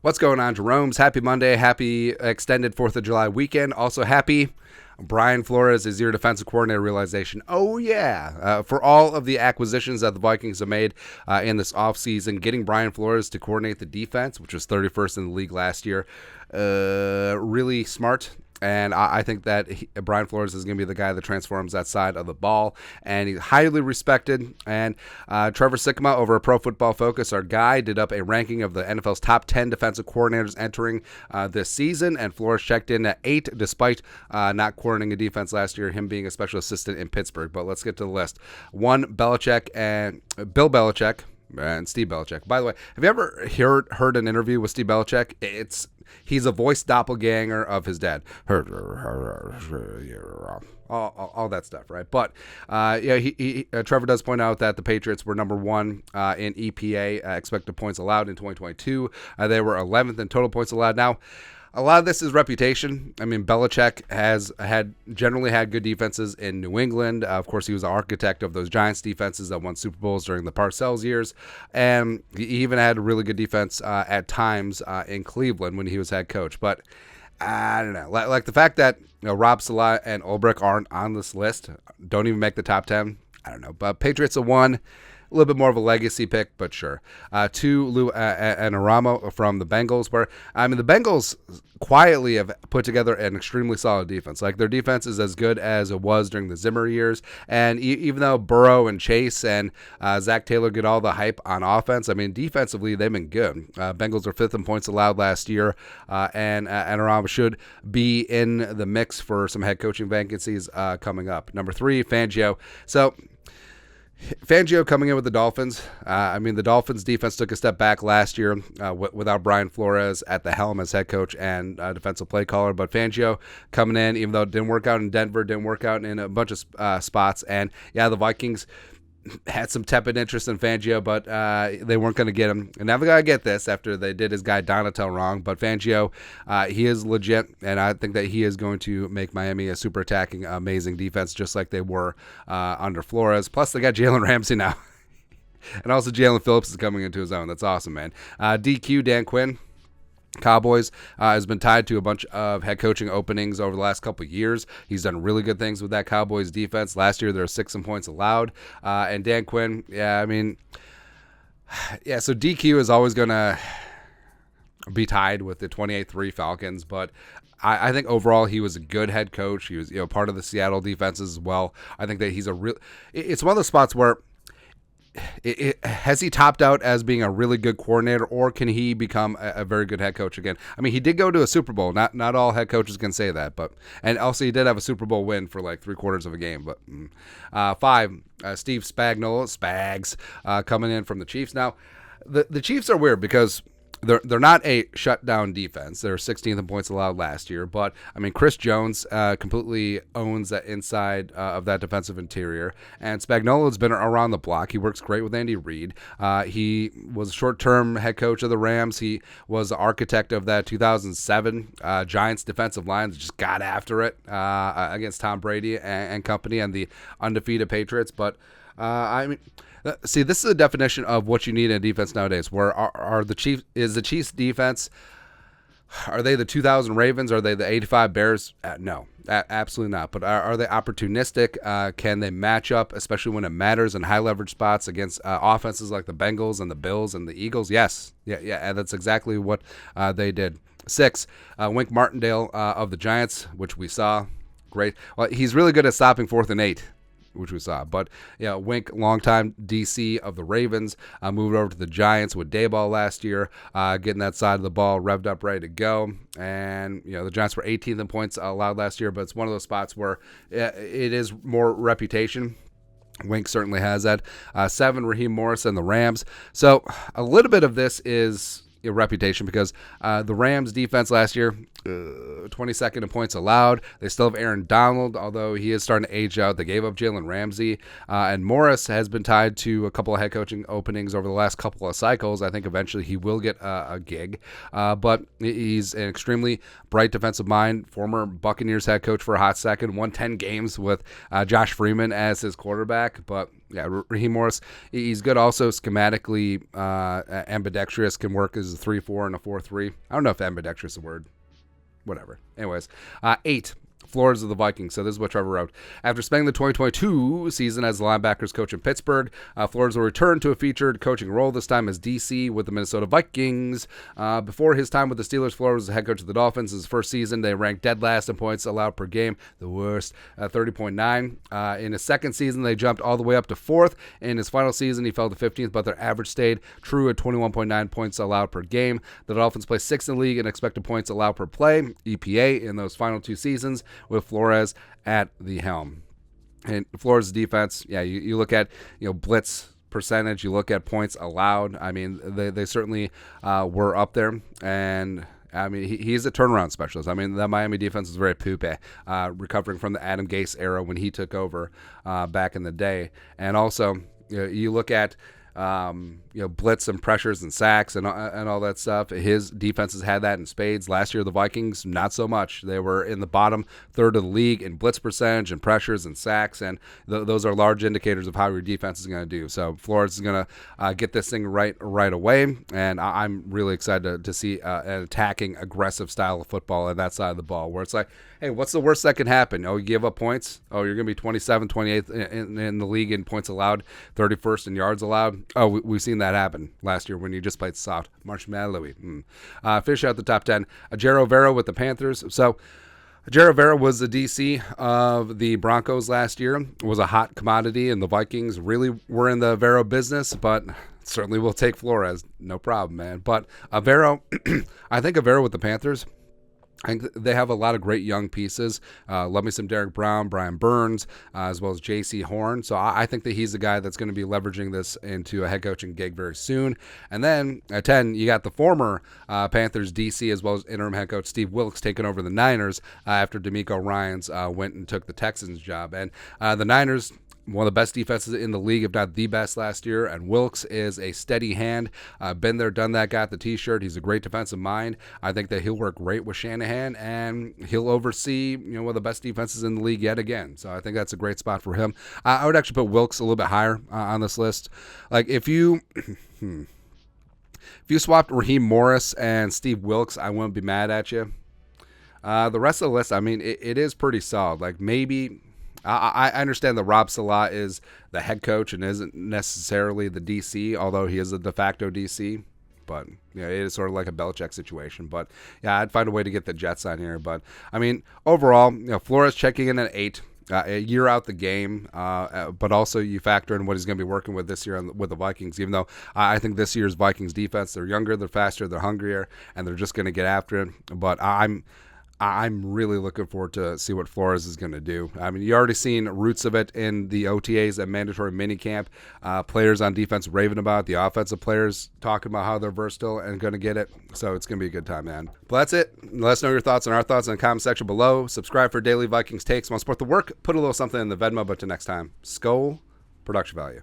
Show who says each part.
Speaker 1: What's going on, Jerome's? Happy Monday. Happy extended 4th of July weekend. Also happy Brian Flores is your defensive coordinator realization. Oh, yeah. For all of the acquisitions that the Vikings have made in this offseason, getting Brian Flores to coordinate the defense, which was 31st in the league last year, really smart. And I think that Brian Flores is going to be the guy that transforms that side of the ball. And he's highly respected. And Trevor Sikkema over at Pro Football Focus, our guy, did up a ranking of the NFL's top 10 defensive coordinators entering this season. And Flores checked in at 8, despite not coordinating a defense last year, him being a special assistant in Pittsburgh. But let's get to the list. 1, Belichick and Bill Belichick. And Steve Belichick. By the way, have you ever heard an interview with Steve Belichick? He's a voice doppelganger of his dad. All that stuff, right? But Trevor does point out that the Patriots were number 1 in EPA, expected points allowed in 2022. They were 11th in total points allowed. Now, a lot of this is reputation. I mean, Belichick has generally had good defenses in New England. Of course, he was the architect of those Giants defenses that won Super Bowls during the Parcells years. And he even had a really good defense at times in Cleveland when he was head coach. But I don't know. Like the fact that Rob Saleh and Ulbrich aren't on this list, don't even make the top 10. I don't know. But Patriots are 1. A little bit more of a legacy pick, but sure. 2, Lou Anarumo from the Bengals, where, I mean, the Bengals quietly have put together an extremely solid defense. Like, their defense is as good as it was during the Zimmer years, and even though Burrow and Chase and Zach Taylor get all the hype on offense, I mean, defensively, they've been good. Bengals are 5th in points allowed last year, and Anarumo should be in the mix for some head coaching vacancies coming up. Number 3, Fangio. So, Fangio coming in with the Dolphins. I mean, the Dolphins defense took a step back last year without Brian Flores at the helm as head coach and defensive play caller. But Fangio coming in, even though it didn't work out in Denver, didn't work out in a bunch of spots. And, yeah, the Vikings had some tepid interest in Fangio, but they weren't going to get him. And now they got to get this after they did his guy Donatel wrong. But Fangio, he is legit, and I think that he is going to make Miami a super attacking, amazing defense, just like they were under Flores. Plus, they got Jalen Ramsey now. And also Jalen Phillips is coming into his own. That's awesome, man. DQ, Dan Quinn. Cowboys has been tied to a bunch of head coaching openings over the last couple of years. He's done really good things with that Cowboys defense. Last year, there were 6 in points allowed. And Dan Quinn, so DQ is always going to be tied with the 28-3 Falcons, but I think overall he was a good head coach. He was part of the Seattle defenses as well. I think that he's it's one of those spots where has he topped out as being a really good coordinator, or can he become a very good head coach again? I mean, he did go to a Super Bowl. Not all head coaches can say that, and also he did have a Super Bowl win for like 3/4 of a game. But 5, Steve Spags coming in from the Chiefs. Now, the Chiefs are weird because they're not a shutdown defense. They're 16th in points allowed last year. But, I mean, Chris Jones completely owns that inside of that defensive interior. And Spagnuolo's been around the block. He works great with Andy Reid. He was a short-term head coach of the Rams. He was the architect of that 2007 Giants defensive line that just got after it against Tom Brady and company and the undefeated Patriots. But, see, this is a definition of what you need in a defense nowadays. Where are the Chiefs? Is the Chiefs defense? Are they the 2000 Ravens? Are they the 85 Bears? No, absolutely not. But are they opportunistic? Can they match up, especially when it matters in high leverage spots against offenses like the Bengals and the Bills and the Eagles? Yes, yeah, and that's exactly what they did. 6, Wink Martindale of the Giants, which we saw. Great. Well, he's really good at stopping 4th and 8. Which we saw. But, Wink, longtime DC of the Ravens, moved over to the Giants with Dayball last year, getting that side of the ball revved up, ready to go. And, the Giants were 18th in points allowed last year, but it's one of those spots where it is more reputation. Wink certainly has that. 7, Raheem Morris and the Rams. So a little bit of this is reputation because the Rams defense last year, 22nd in points allowed. They still have Aaron Donald, although he is starting to age out. They gave up Jalen Ramsey. And Morris has been tied to a couple of head coaching openings over the last couple of cycles. I think eventually he will get a gig. But he's an extremely bright defensive mind, former Buccaneers head coach for a hot second, won 10 games with Josh Freeman as his quarterback. But yeah, Raheem Morris, he's good also schematically, ambidextrous, can work as a 3-4 and a 4-3. I don't know if ambidextrous is a word. Whatever. Anyways, 8. Flores of the Vikings. So this is what Trevor wrote. After spending the 2022 season as the linebackers coach in Pittsburgh, Flores will return to a featured coaching role, this time as DC with the Minnesota Vikings. Before his time with the Steelers, Flores was the head coach of the Dolphins. His first season, they ranked dead last in points allowed per game, the worst, 30.9. In his second season, they jumped all the way up to 4th. In his final season, he fell to 15th, but their average stayed true at 21.9 points allowed per game. The Dolphins placed 6th in the league in expected points allowed per play, EPA, in those final 2 seasons, with Flores at the helm. And Flores' defense, yeah, you look at blitz percentage, you look at points allowed. I mean, they certainly were up there, and I mean he's a turnaround specialist. I mean, that Miami defense is very poopy, recovering from the Adam Gase era when he took over back in the day. And also, you look at blitz and pressures and sacks and all that stuff. His defenses had that in spades. Last year, the Vikings, not so much. They were in the bottom third of the league in blitz percentage and pressures and sacks, and those are large indicators of how your defense is going to do. So Flores is going to get this thing right away, and I'm really excited to see an attacking, aggressive style of football on that side of the ball, where it's like, hey, what's the worst that can happen? Oh, you give up points? Oh, you're going to be 27th, 28th in the league in points allowed, 31st in yards allowed. Oh, we've seen that happen last year when you just played soft. Marshmallowy. Finish out the top 10. Jero Vera with the Panthers. So Jero Vera was the DC of the Broncos last year. Was a hot commodity, and the Vikings really were in the Vero business, but certainly will take Flores. No problem, man. But Vero, I think Vero with the Panthers, I think they have a lot of great young pieces. Love me some Derek Brown, Brian Burns, as well as J.C. Horn. So I think that he's the guy that's going to be leveraging this into a head coaching gig very soon. And then at 10, you got the former Panthers DC as well as interim head coach Steve Wilks taking over the Niners after DeMeco Ryans went and took the Texans job. And the Niners, one of the best defenses in the league, if not the best last year, and Wilks is a steady hand. Been there, done that, got the T-shirt. He's a great defensive mind. I think that he'll work great with Shanahan, and he'll oversee one of the best defenses in the league yet again. So I think that's a great spot for him. I would actually put Wilks a little bit higher on this list. Like if you if you swapped Raheem Morris and Steve Wilks, I wouldn't be mad at you. The rest of the list, I mean, it is pretty solid. Like maybe I understand that Rob Salah is the head coach and isn't necessarily the DC, although he is a de facto DC. But it is sort of like a Belichick situation. But yeah, I'd find a way to get the Jets on here. But I mean, overall, Flores checking in at 8. A year out the game, but also you factor in what he's going to be working with this year with the Vikings, even though I think this year's Vikings defense, they're younger, they're faster, they're hungrier, and they're just going to get after it. But I'm really looking forward to see what Flores is going to do. I mean, you already seen roots of it in the OTAs at mandatory minicamp. Players on defense raving about it. The offensive players talking about how they're versatile and going to get it. So it's going to be a good time, man. But that's it. Let us know your thoughts and our thoughts in the comment section below. Subscribe for daily Vikings takes. Want to support the work? Put a little something in the Venmo. But till next time, Skol, production value.